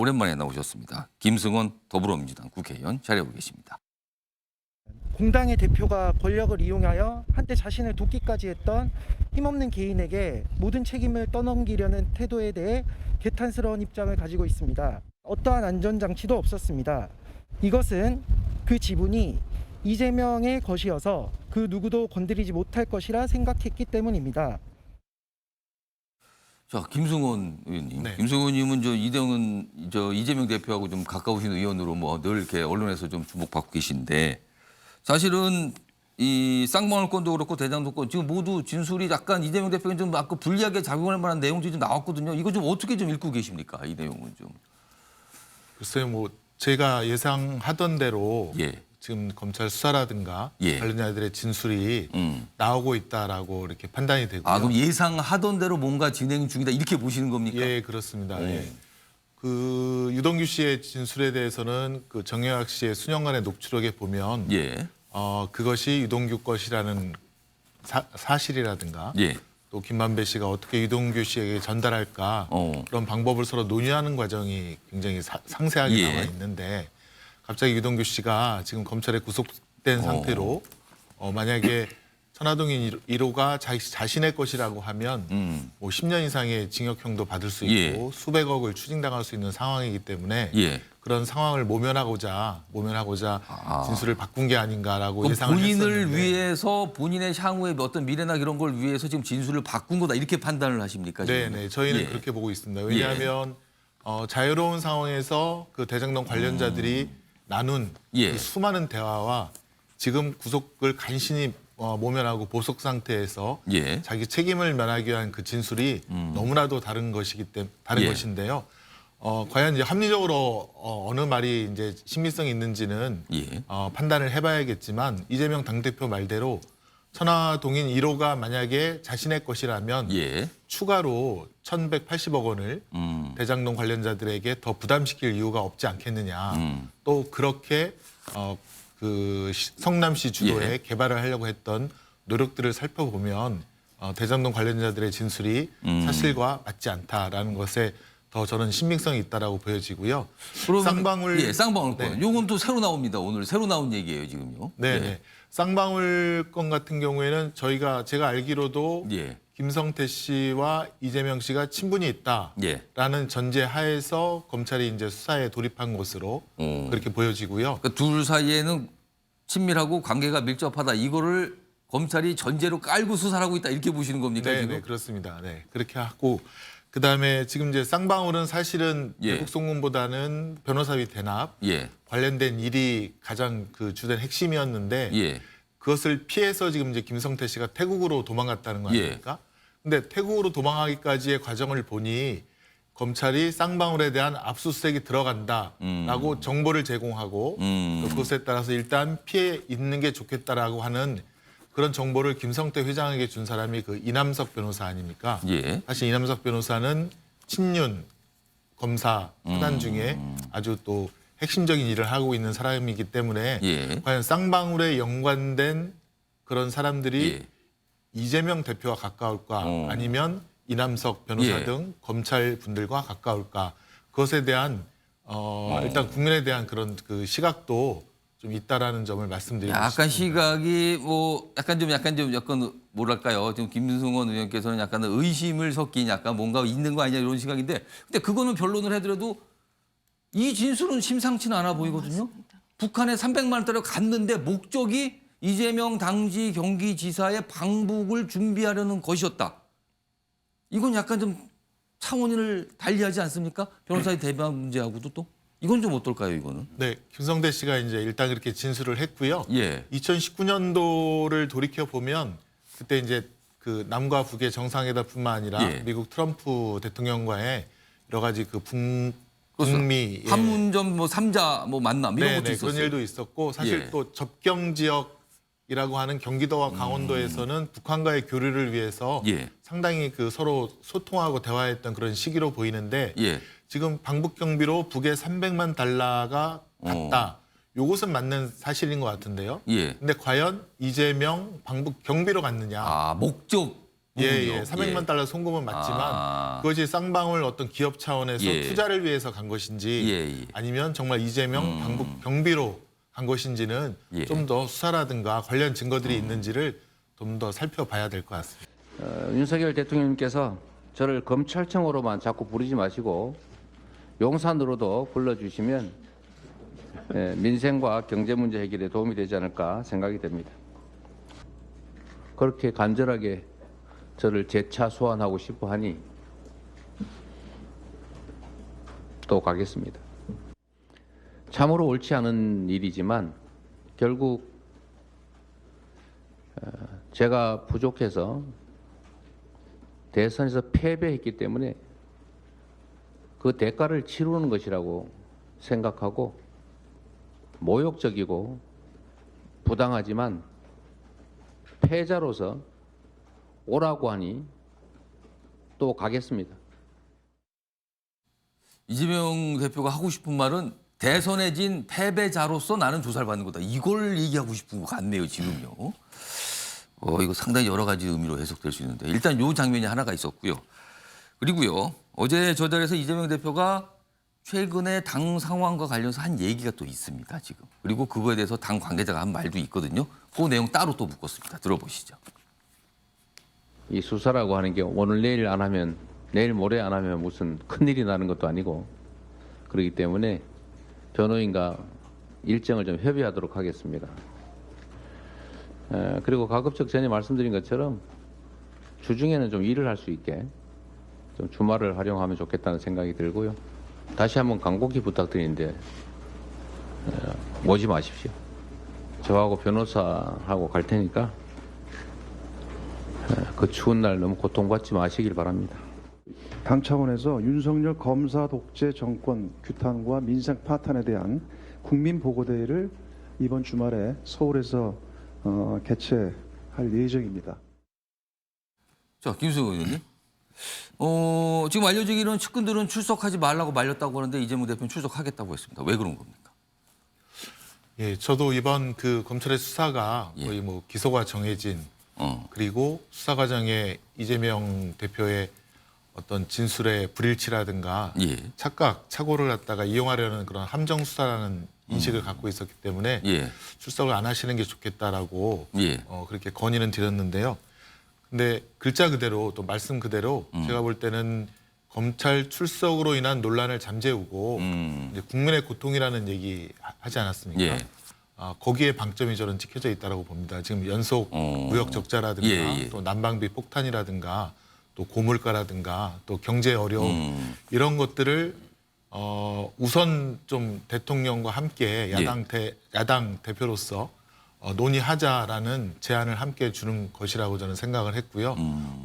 오랜만에 나오셨습니다. 김승원 더불어민주당 국회의원 자리하고 계십니다. 공당의 대표가 권력을 이용하여 한때 자신을 돕기까지 했던 힘없는 개인에게 모든 책임을 떠넘기려는 태도에 대해 개탄스러운 입장을 가지고 있습니다. 어떠한 안전장치도 없었습니다. 이것은 그 지분이 이재명의 것이어서 그 누구도 건드리지 못할 것이라 생각했기 때문입니다. 자, 김승원 의원님. 네. 김승원 의원은 이재명 대표하고 좀 가까우신 의원으로 뭐 늘 이렇게 언론에서 좀 주목받고 계신데 사실은 이 쌍방울권도 그렇고 대장동권 지금 모두 진술이 약간 이재명 대표가 좀 아까 불리하게 작용할 만한 내용들이 좀 나왔거든요. 이거 좀 어떻게 좀 읽고 계십니까? 이 내용은 좀. 글쎄요, 뭐 제가 예상하던 대로 예. 지금 검찰 수사라든가 예. 관련자들의 진술이 나오고 있다라고 이렇게 판단이 되고요. 아, 그럼 예상하던 대로 뭔가 진행 중이다 이렇게 보시는 겁니까? 예, 그렇습니다. 예. 그 유동규 씨의 진술에 대해서는 그 정영학 씨의 수년간의 녹취록에 보면 예. 그것이 유동규 것이라는 사실이라든가 예. 또 김만배 씨가 어떻게 유동규 씨에게 전달할까 그런 방법을 서로 논의하는 과정이 굉장히 상세하게 예. 나와 있는데 갑자기 유동규 씨가 지금 검찰에 구속된 상태로 만약에 천화동인 1호가 자신의 것이라고 하면 뭐 10년 이상의 징역형도 받을 수 있고 예. 수백억을 추징당할 수 있는 상황이기 때문에 예. 그런 상황을 모면하고자 진술을 바꾼 게 아닌가라고 그럼 예상을 본인을 했었는데 위해서 본인의 향후의 어떤 미래나 이런 걸 위해서 지금 진술을 바꾼 거다 이렇게 판단을 하십니까? 지금? 네네 저희는 예. 그렇게 보고 있습니다. 왜냐하면 자유로운 상황에서 그 대장동 관련자들이 나눈 예. 그 수많은 대화와 지금 구속을 간신히 모면하고 보석 상태에서 예. 자기 책임을 면하기 위한 그 진술이 너무나도 다른 예. 것인데요. 과연 이제 합리적으로 어느 말이 이제 신빙성이 있는지는 예. 판단을 해봐야겠지만 이재명 당대표 말대로 천화동인 1호가 만약에 자신의 것이라면 예. 추가로 1,180억 원을 대장동 관련자들에게 더 부담시킬 이유가 없지 않겠느냐. 또 그렇게 그 성남시 주도의 예. 개발을 하려고 했던 노력들을 살펴보면 대장동 관련자들의 진술이 사실과 맞지 않다라는 것에 더 저는 신빙성이 있다라고 보여지고요. 그러면 쌍방울 예, 쌍방울권. 네. 요건 또 새로 나옵니다. 오늘 새로 나온 얘기예요, 지금요. 네, 예. 네. 쌍방울 건 같은 경우에는 제가 알기로도 예. 김성태 씨와 이재명 씨가 친분이 있다라는 예. 전제 하에서 검찰이 이제 수사에 돌입한 것으로 그렇게 보여지고요. 그러니까 둘 사이에는 친밀하고 관계가 밀접하다. 이거를 검찰이 전제로 깔고 수사를 하고 있다. 이렇게 보시는 겁니까, 네, 지금? 네, 그렇습니다. 네, 그렇게 하고 그다음에 지금 이제 쌍방울은 사실은 예. 대북 송금보다는 변호사비 대납 예. 관련된 일이 가장 그 주된 핵심이었는데 예. 그것을 피해서 지금 이제 김성태 씨가 태국으로 도망갔다는 거 예. 아닙니까? 근데 태국으로 도망가기까지의 과정을 보니 검찰이 쌍방울에 대한 압수수색이 들어간다라고 정보를 제공하고 그것에 따라서 일단 피해 있는 게 좋겠다라고 하는 그런 정보를 김성태 회장에게 준 사람이 그 이남석 변호사 아닙니까? 예. 사실 이남석 변호사는 친윤 검사 사단 중에 아주 또 핵심적인 일을 하고 있는 사람이기 때문에 예. 과연 쌍방울에 연관된 그런 사람들이 예. 이재명 대표와 가까울까 아니면 이남석 변호사 예. 등 검찰 분들과 가까울까 그것에 대한 일단 국민에 대한 그런 그 시각도 좀 있다라는 점을 말씀드리고 약간 싶습니다. 시각이 뭐 약간 뭐랄까요? 지금 김승원 의원께서는 약간 의심을 섞인 약간 뭔가 있는 거 아니냐 이런 시각인데 근데 그거는 변론을 해더라도 이 진술은 심상치는 않아 보이거든요. 북한에 300만 원짜리 갔는데 목적이 이재명 당시 경기지사의 방북을 준비하려는 것이었다. 이건 약간 좀 차원을 달리하지 않습니까? 변호사의 대박 문제하고도 또 이건 좀 어떨까요? 이거는? 네, 김성태 씨가 이제 일단 그렇게 진술을 했고요. 예. 2019년도를 돌이켜 보면 그때 이제 그 남과 북의 정상회담뿐만 아니라 예. 미국 트럼프 대통령과의 여러 가지 그 북미 판문점 뭐 3자 뭐 만남 이런 것도 그런 있었어요. 일도 있었고 사실 예. 또 접경 지역이라고 하는 경기도와 강원도에서는 북한과의 교류를 위해서 예. 상당히 그 서로 소통하고 대화했던 그런 시기로 보이는데 예. 지금 방북 경비로 북에 300만 달러가 갔다. 요것은 맞는 사실인 것 같은데요. 예. 근데 과연 이재명 방북 경비로 갔느냐? 아, 목적 예. 300만 달러 송금은 맞지만 그것이 쌍방울 어떤 기업 차원에서 예. 투자를 위해서 간 것인지 예. 아니면 정말 이재명 당국 경비로 간 것인지는 예. 좀 더 수사라든가 관련 증거들이 있는지를 좀 더 살펴봐야 될 것 같습니다. 윤석열 대통령님께서 저를 검찰청으로만 자꾸 부르지 마시고 용산으로도 불러주시면 민생과 경제 문제 해결에 도움이 되지 않을까 생각이 됩니다. 그렇게 간절하게 저를 재차 소환하고 싶어 하니 또 가겠습니다. 참으로 옳지 않은 일이지만 결국 제가 부족해서 대선에서 패배했기 때문에 그 대가를 치르는 것이라고 생각하고 모욕적이고 부당하지만 패자로서 오라고 하니 또 가겠습니다. 이재명 대표가 하고 싶은 말은 대선에 진 패배자로서 나는 조사를 받는 거다. 이걸 얘기하고 싶은 것 같네요, 지금요. 이거 상당히 여러 가지 의미로 해석될 수 있는데 일단 요 장면이 하나가 있었고요. 그리고요, 어제 저 자리에서 이재명 대표가 최근에 당 상황과 관련해서 한 얘기가 또 있습니다, 지금. 그리고 그거에 대해서 당 관계자가 한 말도 있거든요. 그 내용 따로 또 묶었습니다. 들어보시죠. 이 수사라고 하는 게 오늘 내일 안 하면 내일 모레 안 하면 무슨 큰일이 나는 것도 아니고 그렇기 때문에 변호인과 일정을 좀 협의하도록 하겠습니다. 그리고 가급적 전에 말씀드린 것처럼 주중에는 좀 일을 할 수 있게 좀 주말을 활용하면 좋겠다는 생각이 들고요. 다시 한번 간곡히 부탁드리는데 오지 마십시오. 저하고 변호사하고 갈 테니까 그 추운 날 너무 고통받지 마시길 바랍니다. 당 차원에서 윤석열 검사 독재 정권 규탄과 민생 파탄에 대한 국민 보고대회를 이번 주말에 서울에서 개최할 예정입니다. 자, 김수호 의원님. 지금 알려지기로는 측근들은 출석하지 말라고 말렸다고 하는데 이재명 대표는 출석하겠다고 했습니다. 왜 그런 겁니까? 예, 저도 이번 그 검찰의 수사가 예. 거의 뭐 기소가 정해진 그리고 수사 과정에 이재명 대표의 어떤 진술의 불일치라든가 예. 착각, 착오를 갖다가 이용하려는 그런 함정 수사라는 인식을 갖고 있었기 때문에 예. 출석을 안 하시는 게 좋겠다라고 예. 그렇게 건의는 드렸는데요. 근데 글자 그대로 또 말씀 그대로 제가 볼 때는 검찰 출석으로 인한 논란을 잠재우고 이제 국민의 고통이라는 얘기 하지 않았습니까? 예. 거기에 방점이 저는 찍혀져 있다고 봅니다. 지금 연속 무역 적자라든가 예. 또 난방비 폭탄이라든가 또 고물가라든가 또 경제 어려움 이런 것들을 우선 좀 대통령과 함께 야당 대표로서 논의하자라는 제안을 함께 주는 것이라고 저는 생각을 했고요.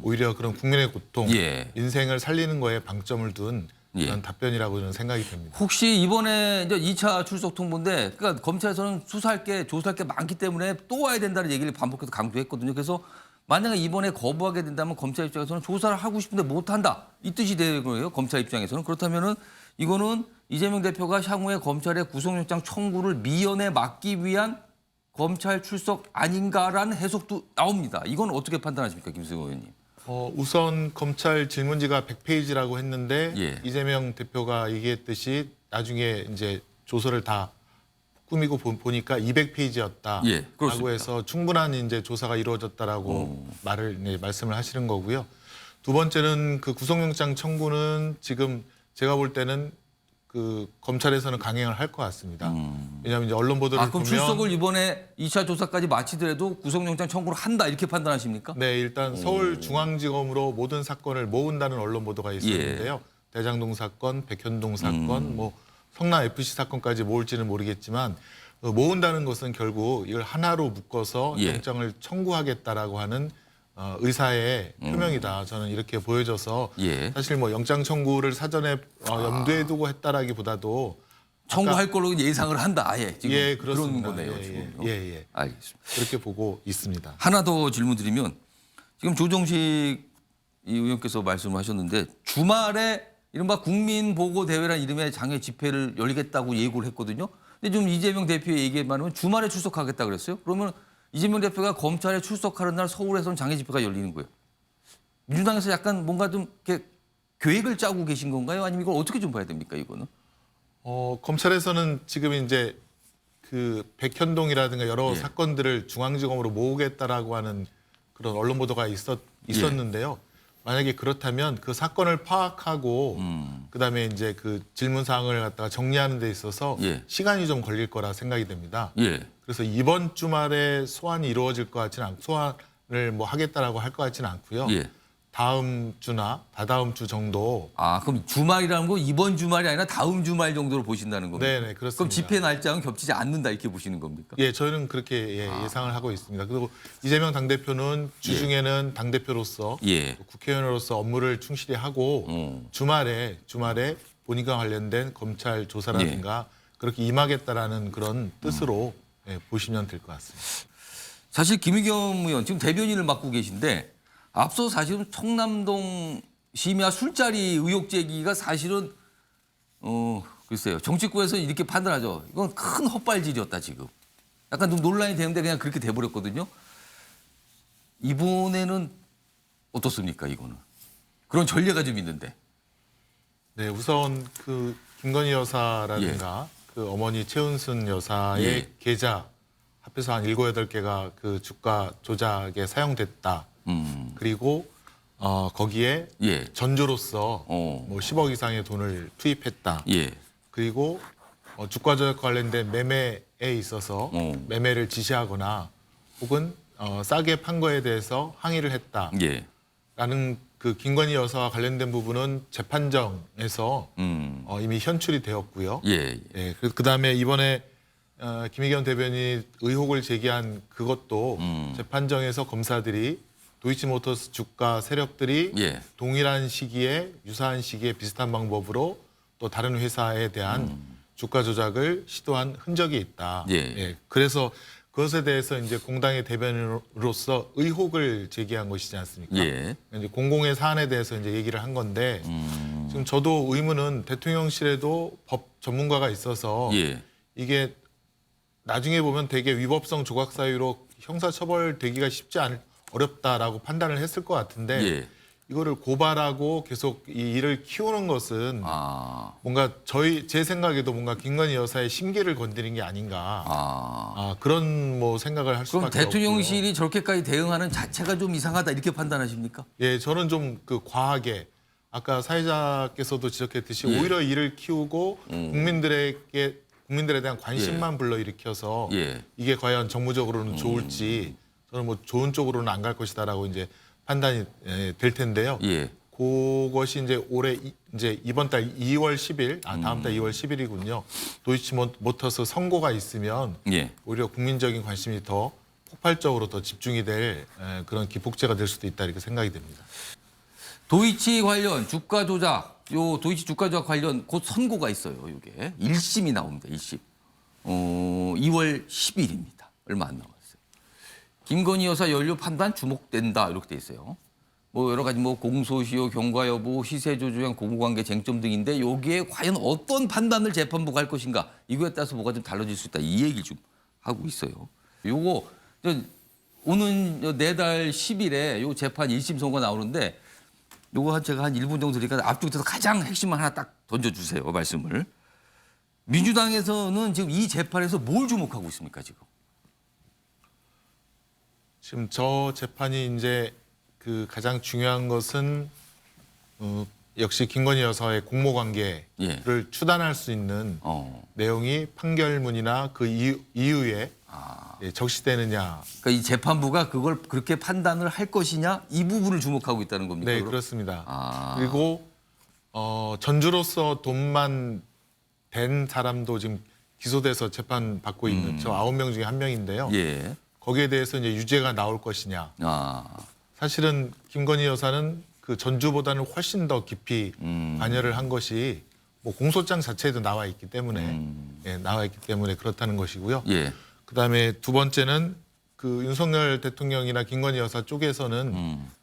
오히려 그런 국민의 고통, 예. 인생을 살리는 거에 방점을 둔 그런 예. 답변이라고 저는 생각이 됩니다. 혹시 이번에 이제 2차 출석 통보인데, 그러니까 검찰에서는 조사할 게 많기 때문에 또 와야 된다는 얘기를 반복해서 강조했거든요. 그래서 만약에 이번에 거부하게 된다면 검찰 입장에서는 조사를 하고 싶은데 못 한다. 이 뜻이 되는 거예요. 검찰 입장에서는. 그렇다면은 이거는 이재명 대표가 향후에 검찰의 구속영장 청구를 미연에 막기 위한 검찰 출석 아닌가라는 해석도 나옵니다. 이건 어떻게 판단하십니까, 김수호 의원님? 우선 검찰 질문지가 100페이지라고 했는데 예. 이재명 대표가 얘기했듯이 나중에 이제 조서를 다 꾸미고 보니까 200페이지였다라고 예, 그렇습니다. 해서 충분한 이제 조사가 이루어졌다라고 말씀을 하시는 거고요. 두 번째는 그 구속영장 청구는 지금 제가 볼 때는 그 검찰에서는 강행을 할 것 같습니다. 왜냐하면 이제 언론 보도를 그럼 보면 출석을 이번에 2차 조사까지 마치더라도 구속영장 청구를 한다 이렇게 판단하십니까? 네, 일단 서울중앙지검으로 모든 사건을 모은다는 언론 보도가 있었는데요. 예. 대장동 사건, 백현동 사건, 뭐 성남 FC 사건까지 모을지는 모르겠지만 모은다는 것은 결국 이걸 하나로 묶어서 예. 영장을 청구하겠다라고 하는 의사의 표명이다. 저는 이렇게 보여져서 예. 사실 뭐 영장 청구를 사전에 염두에 두고 했다라기보다도 청구할 걸로 예상을 한다. 아예 지금 예, 그런 그렇습니다. 거네요. 예, 지금요. 예. 알겠습니다. 그렇게 보고 있습니다. 하나 더 질문 드리면 지금 조정식 이 의원께서 말씀하셨는데 주말에 이른바 국민보고대회라는 이름의 장외 집회를 열리겠다고 예고를 했거든요. 근데 좀 이재명 대표의 얘기에 말하면 주말에 출석하겠다 그랬어요. 그러면 이재명 대표가 검찰에 출석하는 날 서울에서는 장외 집회가 열리는 거예요. 민주당에서 약간 뭔가 좀 이렇게 계획을 짜고 계신 건가요? 아니면 이걸 어떻게 좀 봐야 됩니까, 이거는? 검찰에서는 지금 이제 그 백현동이라든가 여러 예. 사건들을 중앙지검으로 모으겠다라고 하는 그런 언론 보도가 있었는데요. 만약에 그렇다면 그 사건을 파악하고 그다음에 이제 그 질문 사항을 갖다가 정리하는 데 있어서 예. 시간이 좀 걸릴 거라 생각이 됩니다. 예. 그래서 이번 주말에 소환이 이루어질 것 같지는 않고 소환을 뭐 하겠다라고 할 것 같지는 않고요. 예. 다음 주나 다다음 주 정도. 아, 그럼 주말이라는 거 이번 주말이 아니라 다음 주말 정도로 보신다는 겁니까? 네네 그렇습니다. 그럼 집회 날짜는 겹치지 않는다 이렇게 보시는 겁니까? 예, 저희는 그렇게 예상을 하고 있습니다. 그리고 이재명 당대표는 주중에는 당대표로서 예. 국회의원으로서 업무를 충실히 하고 주말에 본인과 관련된 검찰 조사라든가 그렇게 임하겠다라는 그런 뜻으로 보시면 될 것 같습니다. 사실 김의겸 의원 지금 대변인을 맡고 계신데 앞서 사실은 청남동 심야 술자리 의혹 제기가 사실은 글쎄요 정치권에서 이렇게 판단하죠. 이건 큰 헛발질이었다 지금. 약간 좀 논란이 되는데 그냥 그렇게 돼버렸거든요. 이번에는 어떻습니까 이거는? 그런 전례가 좀 있는데. 네, 우선 그 김건희 여사라든가 그 어머니 최은순 여사의 예. 계좌 합해서 한 7, 8개가 그 주가 조작에 사용됐다. 그리고 거기에 예. 전조로서 어. 뭐 10억 이상의 돈을 투입했다. 예. 그리고 주가 조작 관련된 매매에 있어서 매매를 지시하거나 혹은 싸게 판 거에 대해서 항의를 했다라는 예. 그 김건희 여사와 관련된 부분은 재판정에서 이미 현출이 되었고요. 예. 예, 그다음에 이번에 김의겸 대변인이 의혹을 제기한 그것도 재판정에서 검사들이 도이치모터스 주가 세력들이 예. 동일한 시기에 유사한 시기에 비슷한 방법으로 또 다른 회사에 대한 주가 조작을 시도한 흔적이 있다. 예. 그래서 그것에 대해서 이제 공당의 대변인으로서 의혹을 제기한 것이지 않습니까? 예. 이제 공공의 사안에 대해서 이제 얘기를 한 건데 지금 저도 의문은 대통령실에도 법 전문가가 있어서 예. 이게 나중에 보면 되게 위법성 조각 사유로 형사 처벌되기가 어렵다라고 판단을 했을 것 같은데 예. 이거를 고발하고 계속 이 일을 키우는 것은 아. 뭔가 제 생각에도 뭔가 김건희 여사의 심기를 건드린 게 아닌가 그런 뭐 생각을 할 그럼 수밖에 대통령실이 저렇게까지 대응하는 자체가 좀 이상하다 이렇게 판단하십니까? 예, 저는 좀 그 과하게 아까 사회자께서도 지적했듯이 예. 오히려 일을 키우고 국민들에 대한 관심만 불러일으켜서 예. 이게 과연 정무적으로는 좋을지 저는 뭐 좋은 쪽으로는 안 갈 것이다라고 이제 판단이 될 텐데요. 예. 그것이 이제 이제 이번 달 2월 10일, 다음 달 2월 10일이군요. 도이치모터스 선고가 있으면 예. 오히려 국민적인 관심이 더 폭발적으로 더 집중이 될 그런 기폭제가 될 수도 있다 이렇게 생각이 됩니다. 도이치 관련 주가 조작, 도이치 주가 조작 관련 곧 선고가 있어요. 이게 1심이 나옵니다. 1심. 2월 10일입니다. 얼마 안 남았어요. 김건희 여사 연루 판단 주목된다 이렇게 돼 있어요. 뭐 여러 가지 뭐 공소시효, 경과 여부, 시세 조조형 고부관계 쟁점 등인데 여기에 과연 어떤 판단을 재판부가 할 것인가 이거에 따라서 뭐가 좀 달라질 수 있다 이 얘기 좀 하고 있어요. 요거 오는 내달 10일에 요 재판 1심 선고 나오는데 요거 제가 한 1분 정도 드리니까 앞쪽에서 가장 핵심만 하나 딱 던져주세요 말씀을. 민주당에서는 지금 이 재판에서 뭘 주목하고 있습니까 지금? 지금 저 재판이 이제 그 가장 중요한 것은 역시 김건희 여사의 공모 관계를 추단할 수 있는 내용이 판결문이나 그 이후에 적시되느냐. 그러니까 이 재판부가 그걸 그렇게 판단을 할 것이냐 이 부분을 주목하고 있다는 겁니까? 네, 그럼? 그렇습니다. 그리고 전주로서 돈만 된 사람도 지금 기소돼서 재판 받고 있는 저 9명 중에 1명인데요. 예. 거기에 대해서 이제 유죄가 나올 것이냐. 사실은 김건희 여사는 그 전주보다는 훨씬 더 깊이 관여를 한 것이 뭐 공소장 자체에도 나와 있기 때문에 나와 있기 때문에 그렇다는 것이고요. 예. 그다음에 두 번째는 그 윤석열 대통령이나 김건희 여사 쪽에서는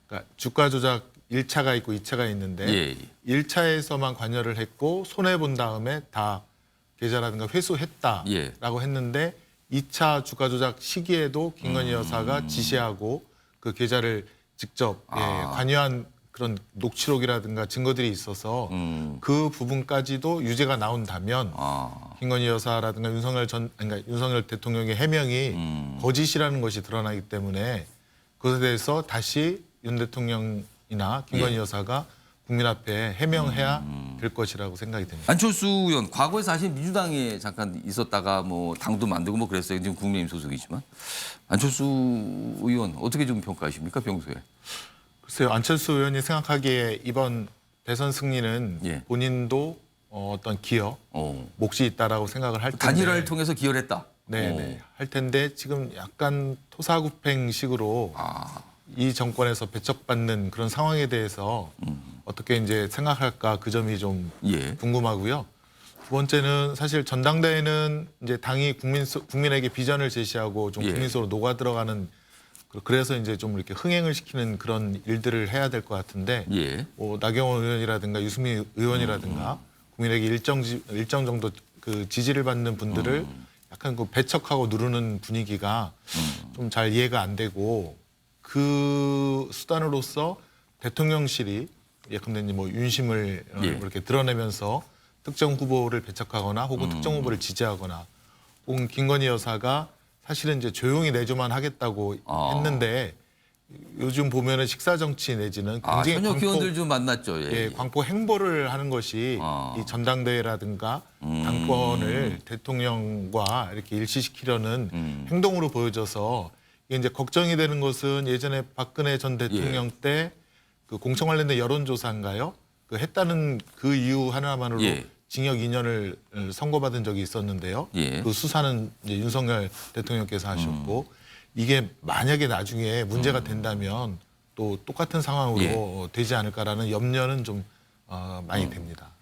그러니까 주가 조작 1차가 있고 2차가 있는데 1차에서만 관여를 했고 손해 본 다음에 다 계좌라든가 회수했다라고 했는데 2차 주가 조작 시기에도 김건희 여사가 지시하고 그 계좌를 직접 관여한 그런 녹취록이라든가 증거들이 있어서 그 부분까지도 유죄가 나온다면 김건희 여사라든가 그러니까 윤석열 대통령의 해명이 거짓이라는 것이 드러나기 때문에 그것에 대해서 다시 윤 대통령이나 김건희 여사가 국민 앞에 해명해야 될 것이라고 생각이 됩니다. 안철수 의원 과거에 사실 민주당에 잠깐 있었다가 뭐 당도 만들고 뭐 그랬어요. 지금 국민의힘 소속이지만 안철수 의원 어떻게 좀 평가하십니까 평소에? 글쎄요, 안철수 의원이 생각하기에 이번 대선 승리는 예. 본인도 어떤 기여, 몫이 있다라고 생각을 할 텐데. 단일화를 통해서 기여를 했다. 네. 할 텐데 지금 약간 토사구팽식으로 이 정권에서 배척받는 그런 상황에 대해서 어떻게 이제 생각할까 그 점이 좀 예. 궁금하고요. 두 번째는 사실 전당대회는 이제 당이 국민에게 비전을 제시하고 좀 예. 국민 속으로 녹아 들어가는 그래서 이제 좀 이렇게 흥행을 시키는 그런 일들을 해야 될 것 같은데 예. 뭐 나경원 의원이라든가 유승민 의원이라든가 국민에게 일정 정도 그 지지를 받는 분들을 약간 그 배척하고 누르는 분위기가 좀 잘 이해가 안 되고 그 수단으로서 대통령실이 예컨대 뭐 윤심을 예. 이렇게 드러내면서 특정 후보를 배척하거나 혹은 특정 후보를 지지하거나 혹은 김건희 여사가 사실은 이제 조용히 내조만 하겠다고 했는데 요즘 보면은 식사 정치 내지는 굉장히 현역 의원들 좀 만났죠. 예. 예, 광포 행보를 하는 것이 이 전당대회라든가 당권을 대통령과 이렇게 일치시키려는 행동으로 보여져서 이게 이제 걱정이 되는 것은 예전에 박근혜 전 대통령 때 그 공청 관련된 여론조사인가요? 그 했다는 그 이유 하나만으로 예. 징역 2년을 선고받은 적이 있었는데요. 예. 그 수사는 이제 윤석열 대통령께서 하셨고 이게 만약에 나중에 문제가 된다면 또 똑같은 상황으로 예. 되지 않을까라는 염려는 좀 많이 됩니다.